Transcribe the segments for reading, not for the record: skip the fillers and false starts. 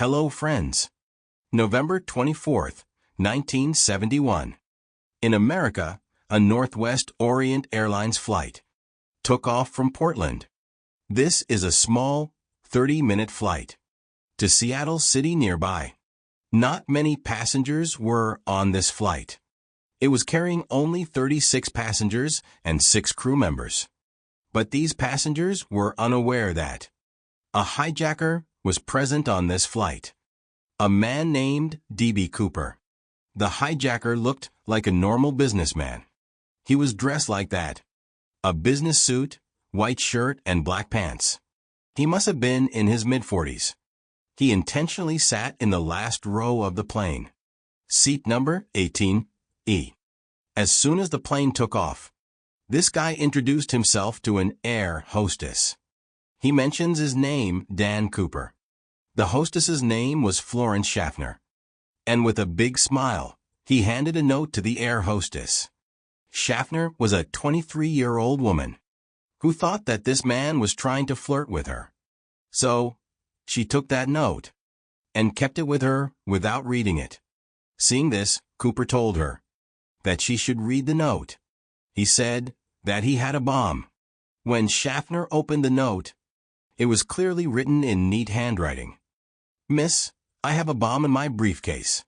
Hello, friends. November 24th, 1971. In America, a Northwest Orient Airlines flight took off from Portland. This is a small, 30-minute flight to Seattle City nearby. Not many passengers were on this flight. It was carrying only 36 passengers and 6 crew members. But these passengers were unaware that a hijacker was present on this flight. A man named D.B. Cooper. The hijacker looked like a normal businessman. He was dressed like that. A business suit, white shirt, and black pants. He must have been in his mid-40s. He intentionally sat in the last row of the plane. Seat number 18E. As soon as the plane took off, this guy introduced himself to an air hostess. He mentions his name, Dan Cooper. The hostess's name was Florence Schaffner. And with a big smile, he handed a note to the air hostess. Schaffner was a 23-year-old woman who thought that this man was trying to flirt with her. So, she took that note and kept it with her without reading it. Seeing this, Cooper told her that she should read the note. He said that he had a bomb. When Schaffner opened the note, it was clearly written in neat handwriting. "Miss, I have a bomb in my briefcase,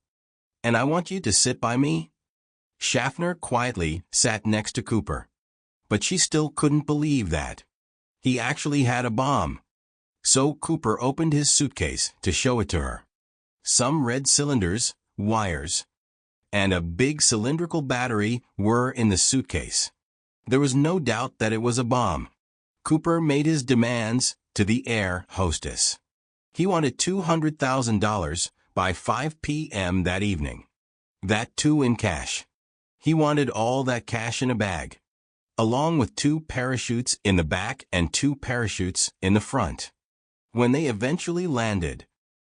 and I want you to sit by me." Schaffner quietly sat next to Cooper, but she still couldn't believe that he actually had a bomb. So Cooper opened his suitcase to show it to her. Some red cylinders, wires, and a big cylindrical battery were in the suitcase. There was no doubt that it was a bomb. Cooper made his demands to the air hostess. He wanted $200,000 by 5 p.m. that evening. That too in cash. He wanted all that cash in a bag, along with 2 parachutes in the back and 2 parachutes in the front. When they eventually landed,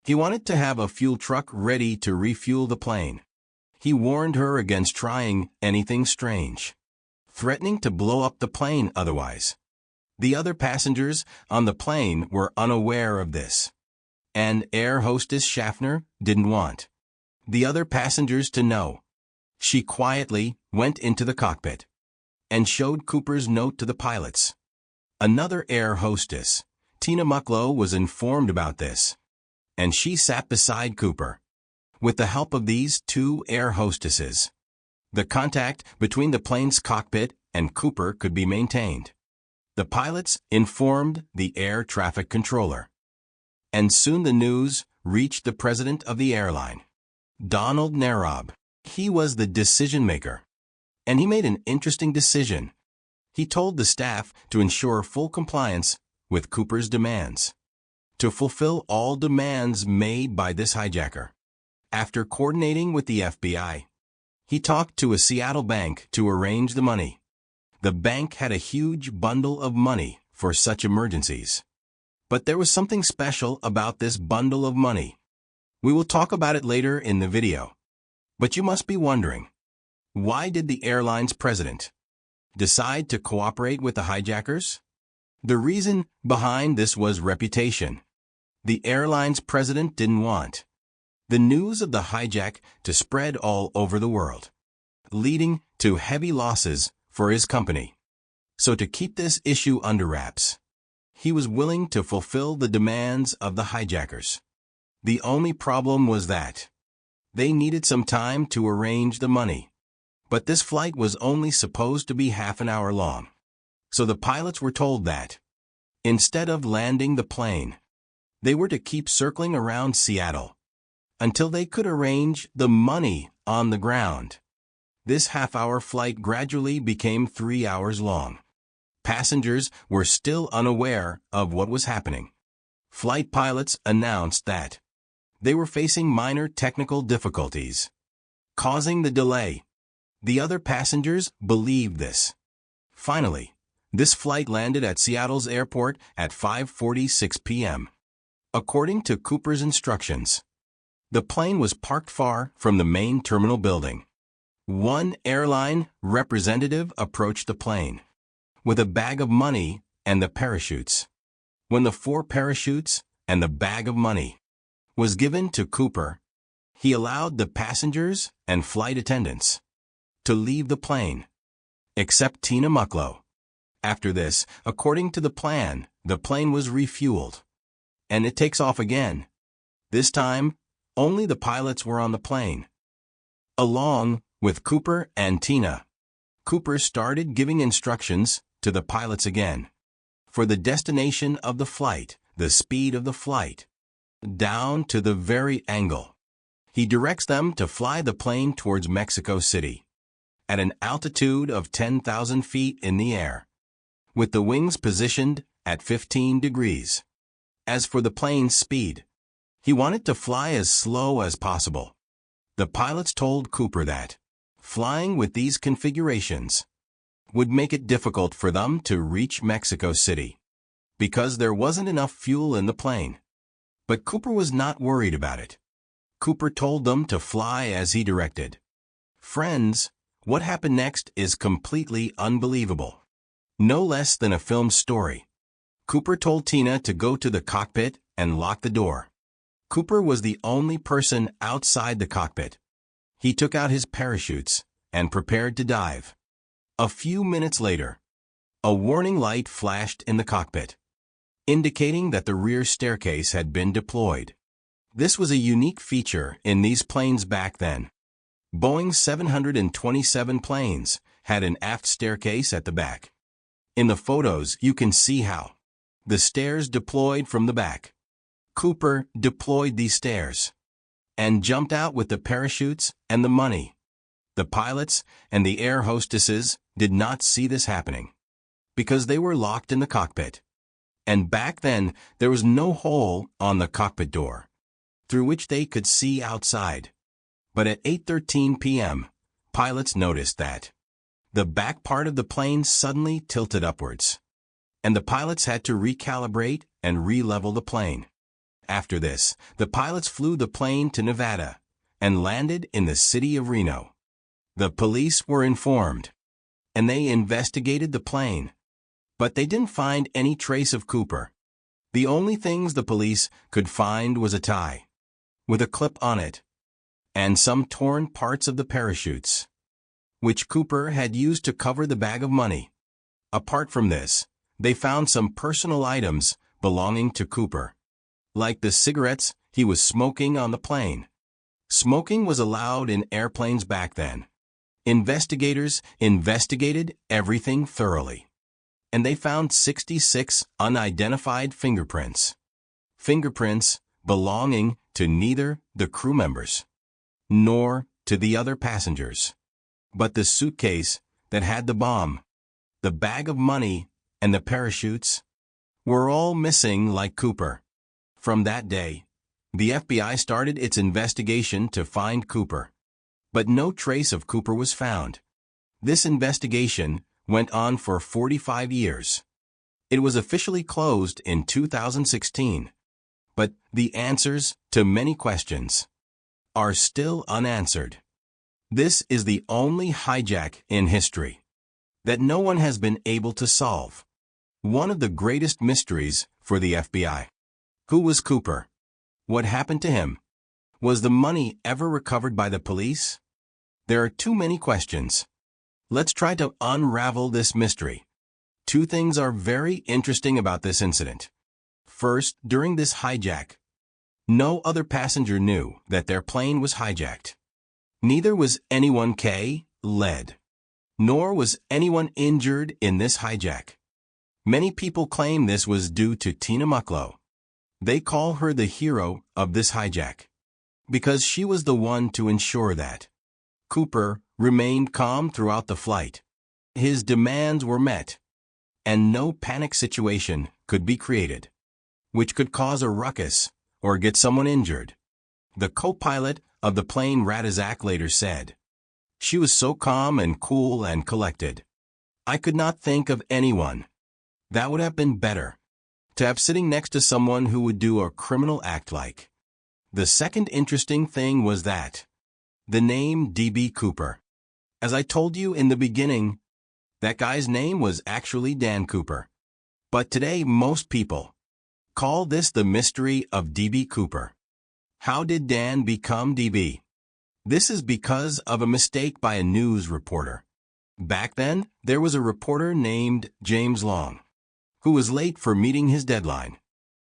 he wanted to have a fuel truck ready to refuel the plane. He warned her against trying anything strange, threatening to blow up the plane otherwise. The other passengers on the plane were unaware of this, and air hostess Schaffner didn't want the other passengers to know. She quietly went into the cockpit and showed Cooper's note to the pilots. Another air hostess, Tina Mucklow, was informed about this, and she sat beside Cooper. With the help of these 2 air hostesses, the contact between the plane's cockpit and Cooper could be maintained. The pilots informed the air traffic controller, and soon the news reached the president of the airline, Donald Narob. He was the decision-maker, and he made an interesting decision. He told the staff to ensure full compliance with Cooper's demands, to fulfill all demands made by this hijacker. After coordinating with the FBI, he talked to a Seattle bank to arrange the money. The bank had a huge bundle of money for such emergencies. But there was something special about this bundle of money. We will talk about it later in the video. But you must be wondering, why did the airline's president decide to cooperate with the hijackers? The reason behind this was reputation. The airline's president didn't want the news of the hijack to spread all over the world, leading to heavy losses for his company. So to keep this issue under wraps, he was willing to fulfill the demands of the hijackers. The only problem was that they needed some time to arrange the money. But this flight was only supposed to be half an hour long. So the pilots were told that instead of landing the plane, they were to keep circling around Seattle until they could arrange the money on the ground. This half-hour flight gradually became 3 hours long. Passengers were still unaware of what was happening. Flight pilots announced that they were facing minor technical difficulties, causing the delay. The other passengers believed this. Finally, this flight landed at Seattle's airport at 5:46 p.m. According to Cooper's instructions, the plane was parked far from the main terminal building. One airline representative approached the plane with a bag of money and the parachutes. When the 4 parachutes and the bag of money was given to Cooper. He allowed the passengers and flight attendants to leave the plane, except Tina Mucklow. After this, according to the plan, the plane was refueled, and it takes off again. This time, only the pilots were on the plane, along with Cooper and Tina. Cooper started giving instructions to the pilots again for the destination of the flight, the speed of the flight, down to the very angle. He directs them to fly the plane towards Mexico City at an altitude of 10,000 feet in the air, with the wings positioned at 15 degrees. As for the plane's speed, he wanted to fly as slow as possible. The pilots told Cooper that flying with these configurations would make it difficult for them to reach Mexico City because there wasn't enough fuel in the plane. But Cooper was not worried about it. Cooper told them to fly as he directed. Friends, what happened next is completely unbelievable. No less than a film story. Cooper told Tina to go to the cockpit and lock the door. Cooper was the only person outside the cockpit. He took out his parachutes and prepared to dive. A few minutes later, a warning light flashed in the cockpit, indicating that the rear staircase had been deployed. This was a unique feature in these planes back then. Boeing 727 planes had an aft staircase at the back. In the photos, you can see how the stairs deployed from the back. Cooper deployed these stairs and jumped out with the parachutes and the money. The pilots and the air hostesses did not see this happening because they were locked in the cockpit. And back then, there was no hole on the cockpit door through which they could see outside. But at 8:13 p.m., pilots noticed that the back part of the plane suddenly tilted upwards, and the pilots had to recalibrate and re-level the plane. After this, the pilots flew the plane to Nevada and landed in the city of Reno. The police were informed, and they investigated the plane. But they didn't find any trace of Cooper. The only things the police could find was a tie with a clip on it and some torn parts of the parachutes, which Cooper had used to cover the bag of money. Apart from this, they found some personal items belonging to Cooper, like the cigarettes he was smoking on the plane. Smoking was allowed in airplanes back then. Investigators investigated everything thoroughly, and they found 66 unidentified fingerprints. Fingerprints belonging to neither the crew members nor to the other passengers. But the suitcase that had the bomb, the bag of money, and the parachutes were all missing like Cooper. From that day, the FBI started its investigation to find Cooper. But no trace of Cooper was found. This investigation went on for 45 years. It was officially closed in 2016. But the answers to many questions are still unanswered. This is the only hijack in history that no one has been able to solve. One of the greatest mysteries for the FBI. Who was Cooper? What happened to him? Was the money ever recovered by the police? There are too many questions. Let's try to unravel this mystery. Two things are very interesting about this incident. First, during this hijack, no other passenger knew that their plane was hijacked. Neither was anyone led, nor was anyone injured in this hijack. Many people claim this was due to Tina Mucklow. They call her the hero of this hijack because she was the one to ensure that Cooper remained calm throughout the flight. His demands were met, and no panic situation could be created, which could cause a ruckus or get someone injured. The co-pilot of the plane, Radizak, later said, "She was so calm and cool and collected. I could not think of anyone that would have been better to have sitting next to someone who would do a criminal act like." The second interesting thing was that the name D.B. Cooper. As I told you in the beginning, that guy's name was actually Dan Cooper. But today most people call this the mystery of D.B. Cooper. How did Dan become DB? This is because of a mistake by a news reporter. Back then, there was a reporter named James Long, who was late for meeting his deadline.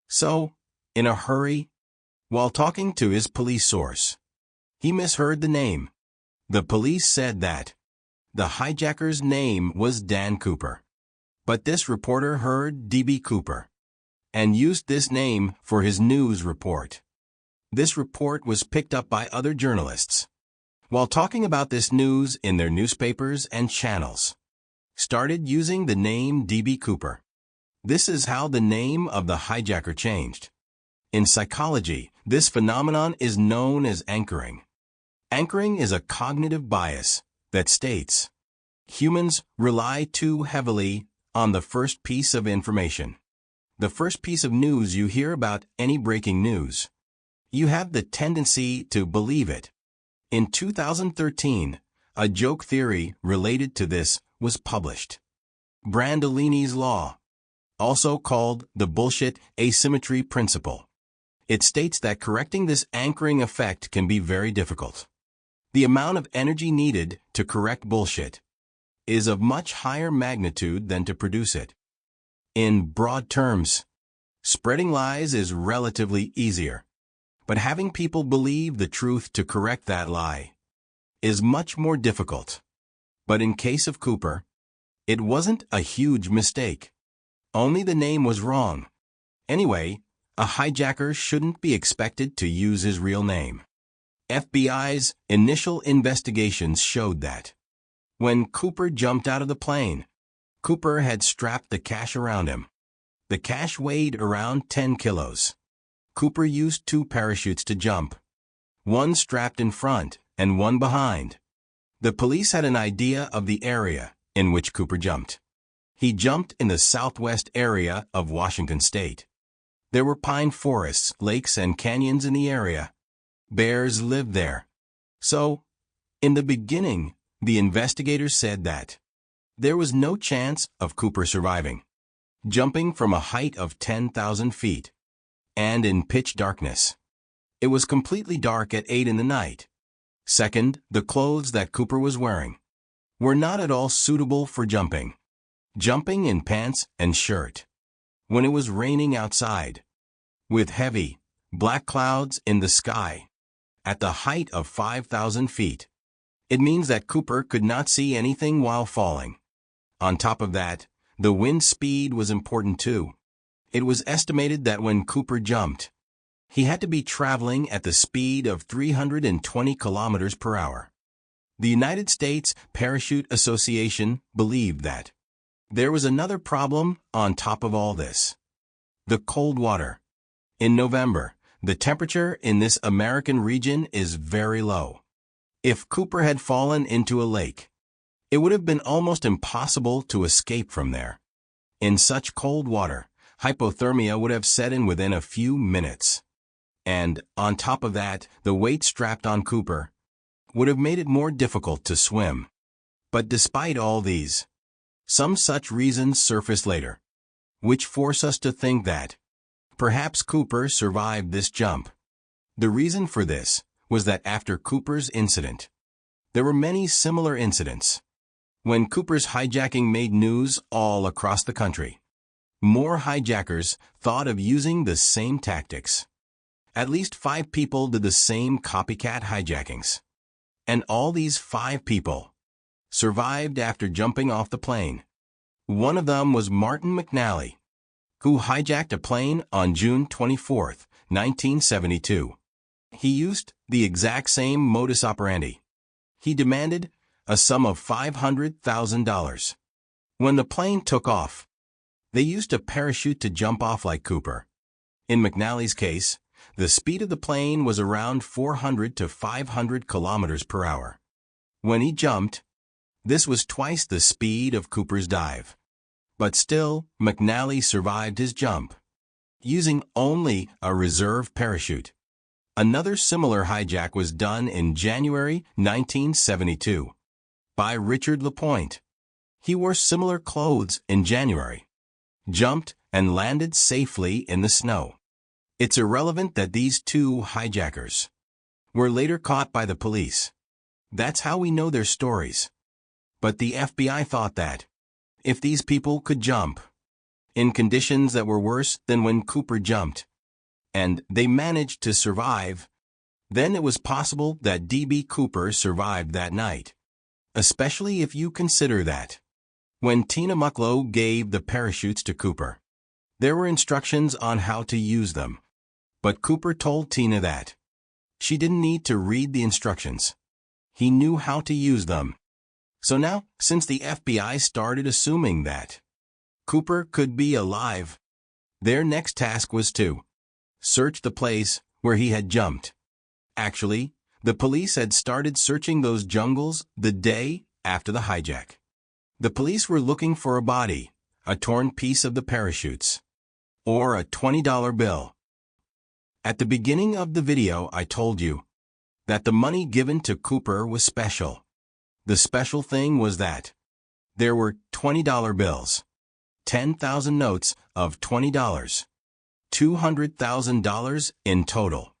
So, in a hurry, while talking to his police source, he misheard the name. The police said that the hijacker's name was Dan Cooper. But this reporter heard DB Cooper and used this name for his news report. This report was picked up by other journalists while talking about this news in their newspapers and channels, started using the name DB Cooper. This is how the name of the hijacker changed. In psychology, this phenomenon is known as anchoring. Anchoring is a cognitive bias that states humans rely too heavily on the first piece of information. The first piece of news you hear about any breaking news. You have the tendency to believe it. In 2013, a joke theory related to this was published. Brandolini's law, also called the bullshit asymmetry principle. It states that correcting this anchoring effect can be very difficult. The amount of energy needed to correct bullshit is of much higher magnitude than to produce it. In broad terms, spreading lies is relatively easier. But having people believe the truth to correct that lie is much more difficult. But in case of Cooper, it wasn't a huge mistake. Only the name was wrong. Anyway, a hijacker shouldn't be expected to use his real name. FBI's initial investigations showed that when Cooper jumped out of the plane, Cooper had strapped the cash around him. The cash weighed around 10 kilos. Cooper used 2 parachutes to jump, one strapped in front and one behind. The police had an idea of the area in which Cooper jumped. He jumped in the southwest area of Washington state. There were pine forests, lakes, and canyons in the area. Bears lived there. So, in the beginning, the investigators said that there was no chance of Cooper surviving, jumping from a height of 10,000 feet. And in pitch darkness. It was completely dark at 8 in the night. Second, the clothes that Cooper was wearing were not at all suitable for jumping. Jumping in pants and shirt when it was raining outside, with heavy, black clouds in the sky, at the height of 5,000 feet. It means that Cooper could not see anything while falling. On top of that, the wind speed was important too. It was estimated that when Cooper jumped, he had to be traveling at the speed of 320 kilometers per hour. The United States Parachute Association believed that there was another problem on top of all this: the cold water. In November, the temperature in this American region is very low. If Cooper had fallen into a lake, it would have been almost impossible to escape from there. In such cold water, hypothermia would have set in within a few minutes. And, on top of that, the weight strapped on Cooper would have made it more difficult to swim. But despite all these, some such reasons surface later, which force us to think that perhaps Cooper survived this jump. The reason for this was that after Cooper's incident, there were many similar incidents. When Cooper's hijacking made news all across the country, more hijackers thought of using the same tactics. At least 5 people did the same copycat hijackings. And all these 5 people survived after jumping off the plane. One of them was Martin McNally, who hijacked a plane on June 24, 1972. He used the exact same modus operandi. He demanded a sum of $500,000. When the plane took off, they used a parachute to jump off like Cooper. In McNally's case, the speed of the plane was around 400 to 500 kilometers per hour. When he jumped, this was twice the speed of Cooper's dive. But still, McNally survived his jump, using only a reserve parachute. Another similar hijack was done in January 1972 by Richard LaPointe. He wore similar clothes in January, jumped, and landed safely in the snow. It's irrelevant that these two hijackers were later caught by the police. That's how we know their stories. But the FBI thought that if these people could jump in conditions that were worse than when Cooper jumped, and they managed to survive, then it was possible that D.B. Cooper survived that night. Especially if you consider that when Tina Mucklow gave the parachutes to Cooper, there were instructions on how to use them. But Cooper told Tina that she didn't need to read the instructions. He knew how to use them. So now, since the FBI started assuming that Cooper could be alive, their next task was to search the place where he had jumped. Actually, the police had started searching those jungles the day after the hijack. The police were looking for a body, a torn piece of the parachutes, or a $20 bill. At the beginning of the video, I told you that the money given to Cooper was special. The special thing was that there were $20 bills, 10,000 notes of $20, $200,000 in total.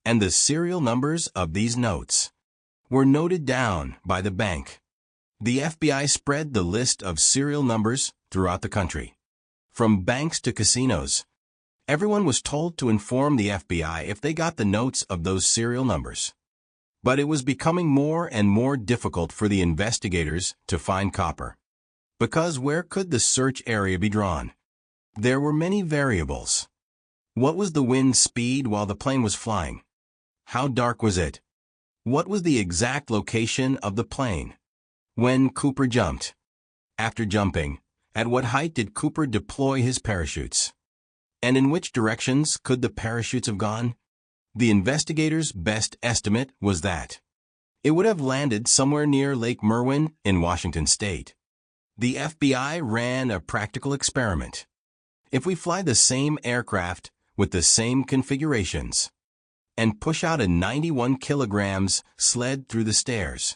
And the serial numbers of these notes were noted down by the bank. The FBI spread the list of serial numbers throughout the country. From banks to casinos, everyone was told to inform the FBI if they got the notes of those serial numbers. But it was becoming more and more difficult for the investigators to find Cooper. Because where could the search area be drawn? There were many variables. What was the wind speed while the plane was flying? How dark was it? What was the exact location of the plane when Cooper jumped? After jumping, at what height did Cooper deploy his parachutes? And in which directions could the parachutes have gone? The investigators' best estimate was that it would have landed somewhere near Lake Merwin in Washington state. The FBI ran a practical experiment. If we fly the same aircraft with the same configurations and push out a 91 kilograms sled through the stairs,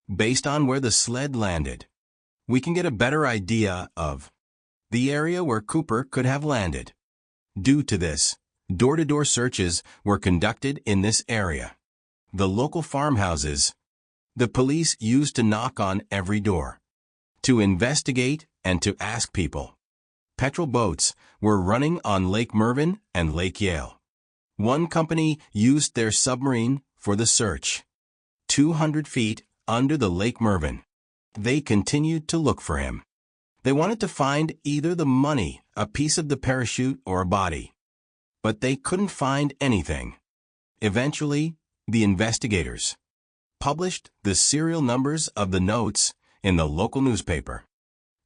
based on where the sled landed, we can get a better idea of the area where Cooper could have landed. Due to this, door-to-door searches were conducted in this area. The local farmhouses the police used to knock on every door to investigate and to ask people. Petrol boats were running on Lake Merwin and Lake Yale. One company used their submarine for the search. 200 feet under the Lake Merwin, they continued to look for him. They wanted to find either the money, a piece of the parachute, or a body. But they couldn't find anything. Eventually, the investigators published the serial numbers of the notes in the local newspaper.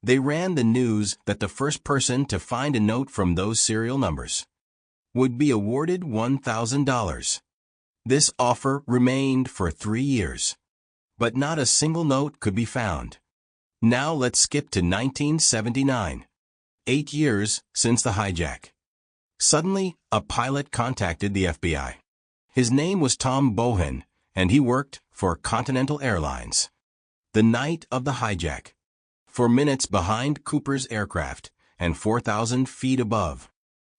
They ran the news that the first person to find a note from those serial numbers would be awarded $1,000. This offer remained for 3 years, but not a single note could be found. Now let's skip to 1979, 8 years since the hijack. Suddenly, a pilot contacted the FBI. His name was Tom Bohan, and he worked for Continental Airlines. The night of the hijack, 4 minutes behind Cooper's aircraft and 4,000 feet above,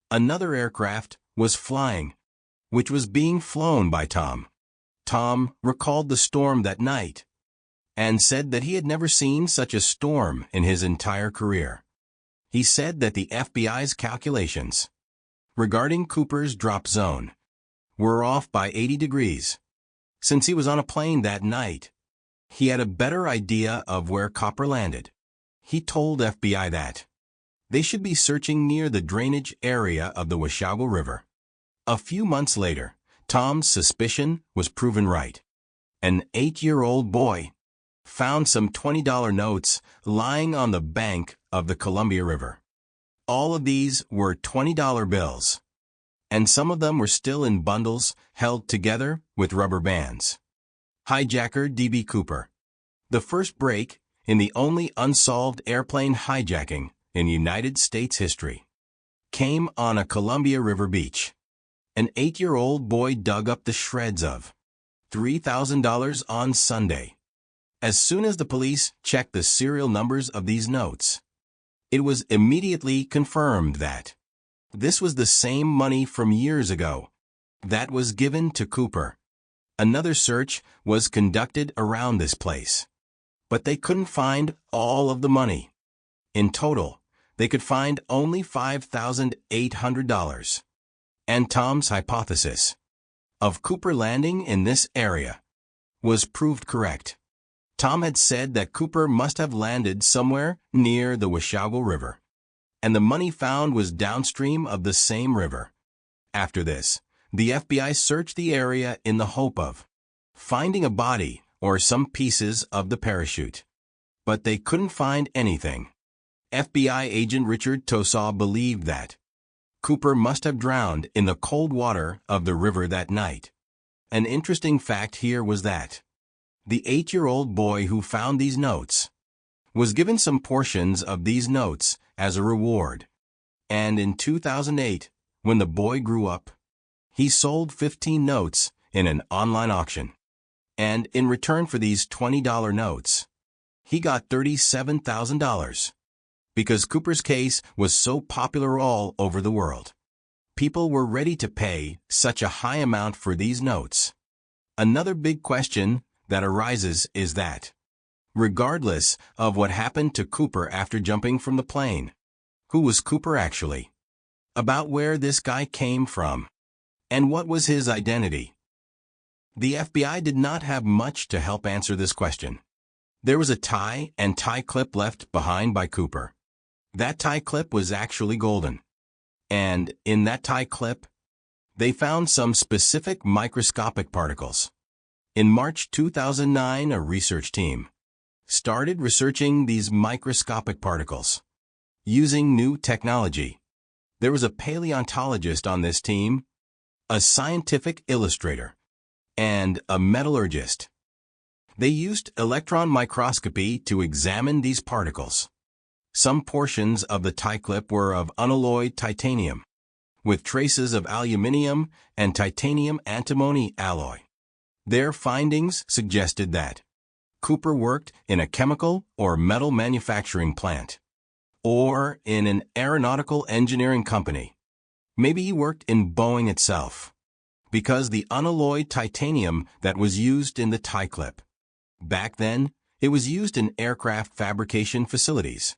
another aircraft was flying, which was being flown by Tom. Tom recalled the storm that night and said that he had never seen such a storm in his entire career. He said that the FBI's calculations regarding Cooper's drop zone were off by 80 degrees. Since he was on a plane that night, he had a better idea of where Cooper landed. He told FBI that they should be searching near the drainage area of the Washogo River. A few months later, Tom's suspicion was proven right. An 8-year-old boy found some $20 notes lying on the bank of the Columbia River. All of these were $20 bills, and some of them were still in bundles held together with rubber bands. Hijacker D.B. Cooper. The first break in the only unsolved airplane hijacking in United States history came on a Columbia River beach. An 8-year-old boy dug up the shreds of $3,000 on Sunday. As soon as the police checked the serial numbers of these notes, it was immediately confirmed that This was the same money from years ago that was given to Cooper. Another search was conducted around this place, but they couldn't find all of the money. In total, they could find only $5,800. And Tom's hypothesis of Cooper landing in this area was proved correct. Tom had said that Cooper must have landed somewhere near the Washogo River, and the money found was downstream of the same river. After this, the FBI searched the area in the hope of finding a body or some pieces of the parachute. But they couldn't find anything. FBI agent Richard Tosaw believed that Cooper must have drowned in the cold water of the river that night. An interesting fact here was that the 8-year-old boy who found these notes was given some portions of these notes as a reward. And in 2008, when the boy grew up, he sold 15 notes in an online auction. And in return for these $20 notes, he got $37,000. Because Cooper's case was so popular all over the world, people were ready to pay such a high amount for these notes. Another big question that arises is that, regardless of what happened to Cooper after jumping from the plane, who was Cooper actually? About where this guy came from? And what was his identity? The FBI did not have much to help answer this question. There was a tie and tie clip left behind by Cooper. That tie clip was actually golden. And in that tie clip, they found some specific microscopic particles. In March 2009, a research team started researching these microscopic particles using new technology. There was a paleontologist on this team, a scientific illustrator, and a metallurgist. They used electron microscopy to examine these particles. Some portions of the tie clip were of unalloyed titanium, with traces of aluminium and titanium antimony alloy. Their findings suggested that Cooper worked in a chemical or metal manufacturing plant, or in an aeronautical engineering company. Maybe he worked in Boeing itself, because the unalloyed titanium that was used in the tie clip. Back then, it was used in aircraft fabrication facilities.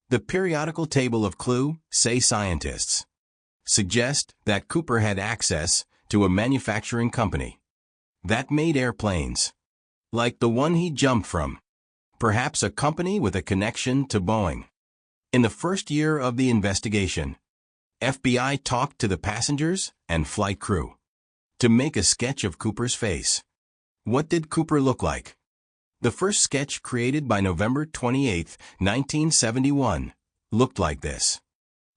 The periodical table of clue, say scientists, suggest that Cooper had access to a manufacturing company that made airplanes, like the one he jumped from, perhaps a company with a connection to Boeing. In the first year of the investigation, FBI talked to the passengers and flight crew to make a sketch of Cooper's face. What did Cooper look like? The first sketch, created by November 28, 1971, looked like this.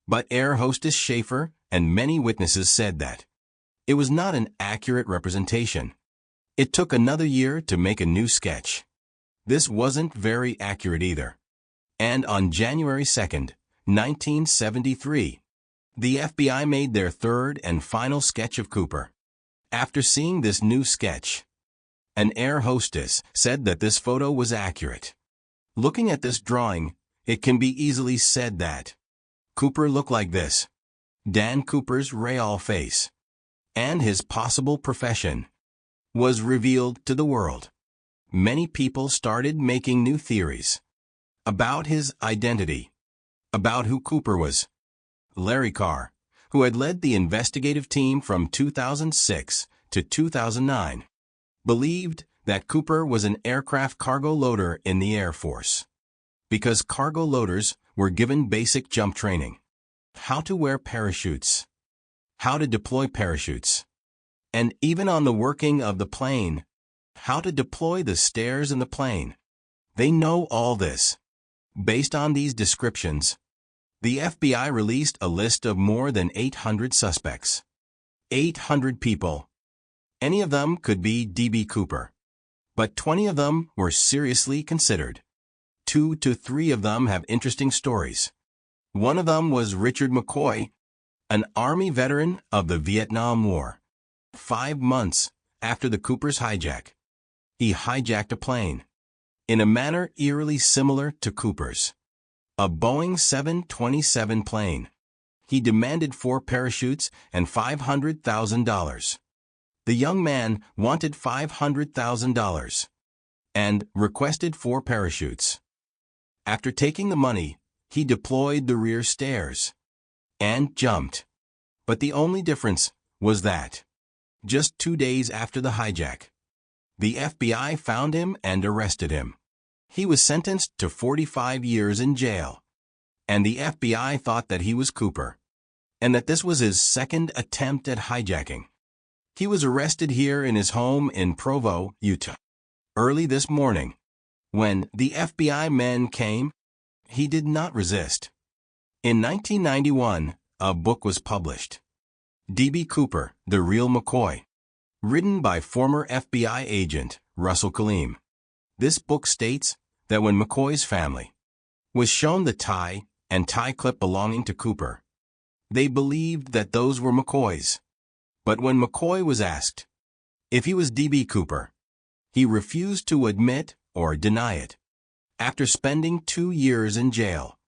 But air hostess Schaefer and many witnesses said that it was not an accurate representation. It took another year to make a new sketch. This wasn't very accurate either. And on January 2, 1973, the FBI made their third and final sketch of Cooper. After seeing this new sketch, an air hostess said that this photo was accurate. Looking at this drawing, it can be easily said that Cooper looked like this. Dan Cooper's real face and his possible profession was revealed to the world. Many people started making new theories about his identity, about who Cooper was. Larry Carr, who had led the investigative team from 2006 to 2009, believed that Cooper was an aircraft cargo loader in the Air Force, because cargo loaders were given basic jump training, how to wear parachutes, how to deploy parachutes, and even on the working of the plane, how to deploy the stairs in the plane. They know all this. Based on these descriptions, the FBI released a list of more than 800 suspects. 800 people. Any of them could be D.B. Cooper. But 20 of them were seriously considered. 2 to 3 of them have interesting stories. One of them was Richard McCoy, an Army veteran of the Vietnam War. 5 months after the Cooper's hijack, he hijacked a plane in a manner eerily similar to Cooper's, a Boeing 727 plane. He demanded 4 parachutes and $500,000. The young man wanted $500,000 and requested 4 parachutes. After taking the money, he deployed the rear stairs and jumped. But the only difference was that, just 2 days after the hijack, the FBI found him and arrested him. He was sentenced to 45 years in jail, and the FBI thought that he was Cooper, and that this was his second attempt at hijacking. He was arrested here in his home in Provo, Utah. Early this morning, when the FBI men came, he did not resist. In 1991, a book was published, D.B. Cooper, The Real McCoy, written by former FBI agent Russell Kaleem. This book states that when McCoy's family was shown the tie and tie clip belonging to Cooper, they believed that those were McCoy's. But when McCoy was asked if he was D.B. Cooper, he refused to admit or deny it. After spending 2 years in jail,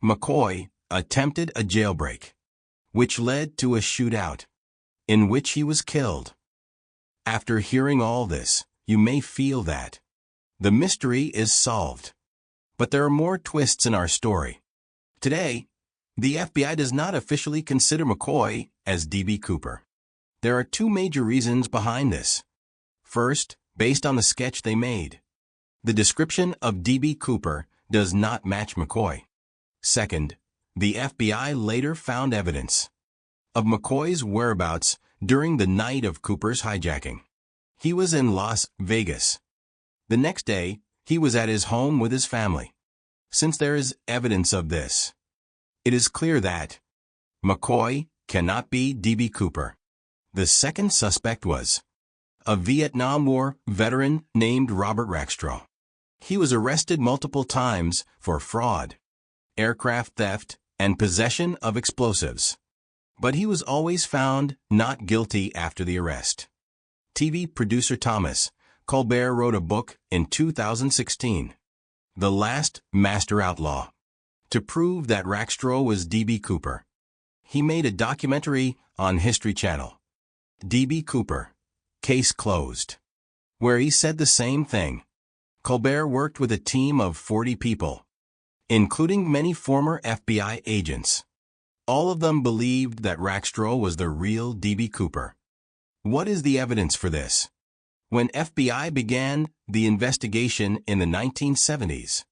McCoy attempted a jailbreak, which led to a shootout, in which he was killed. After hearing all this, you may feel that the mystery is solved. But there are more twists in our story. Today, the FBI does not officially consider McCoy as D.B. Cooper. There are 2 major reasons behind this. First, based on the sketch they made, the description of D.B. Cooper does not match McCoy. Second, the FBI later found evidence of McCoy's whereabouts during the night of Cooper's hijacking. He was in Las Vegas. The next day, he was at his home with his family. Since there is evidence of this, it is clear that McCoy cannot be D.B. Cooper. The second suspect was a Vietnam War veteran named Robert Rackstraw. He was arrested multiple times for fraud, aircraft theft, and possession of explosives. But he was always found not guilty after the arrest. TV producer Thomas Colbert wrote a book in 2016, The Last Master Outlaw, to prove that Rackstraw was D.B. Cooper. He made a documentary on History Channel, D.B. Cooper, Case Closed, where he said the same thing. Colbert worked with a team of 40 people, including many former FBI agents. All of them believed that Rackstraw was the real D.B. Cooper. What is the evidence for this? When FBI began the investigation in the 1970s,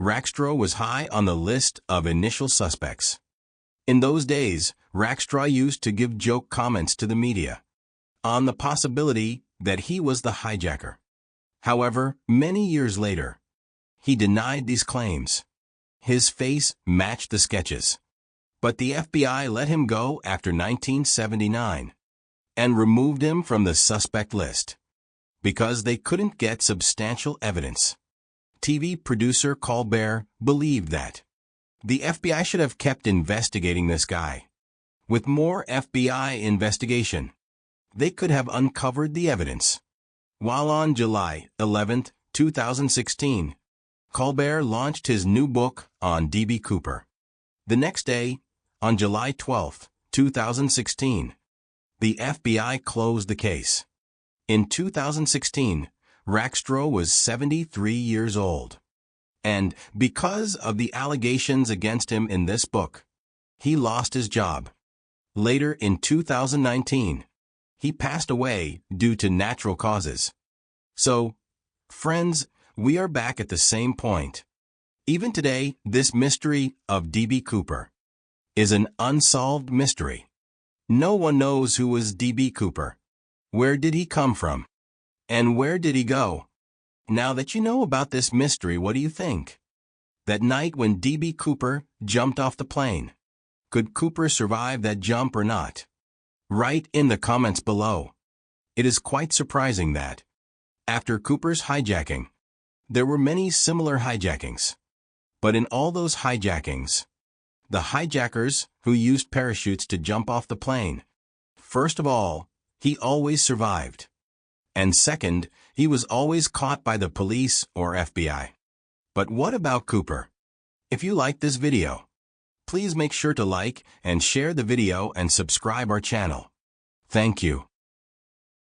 Rackstraw was high on the list of initial suspects. In those days, Rackstraw used to give joke comments to the media on the possibility that he was the hijacker. However, many years later, he denied these claims. His face matched the sketches. But the FBI let him go after 1979 and removed him from the suspect list because they couldn't get substantial evidence. TV producer Colbert believed that the FBI should have kept investigating this guy. With more FBI investigation, they could have uncovered the evidence. While on July 11, 2016, Colbert launched his new book on D.B. Cooper. The next day, on July 12, 2016, the FBI closed the case. In 2016, Rackstraw was 73 years old. And because of the allegations against him in this book, he lost his job. Later in 2019, he passed away due to natural causes. So, friends, we are back at the same point. Even today, this mystery of D.B. Cooper is an unsolved mystery. No one knows who was D.B. Cooper. Where did he come from? And where did he go? Now that you know about this mystery, what do you think? That night when D.B. Cooper jumped off the plane, could Cooper survive that jump or not? Write in the comments below. It is quite surprising that, after Cooper's hijacking, there were many similar hijackings. But in all those hijackings, the hijackers who used parachutes to jump off the plane, first of all, he always survived. And second, he was always caught by the police or FBI. But what about Cooper? If you like this video, Please make sure to like and share the video and subscribe our channel. Thank you.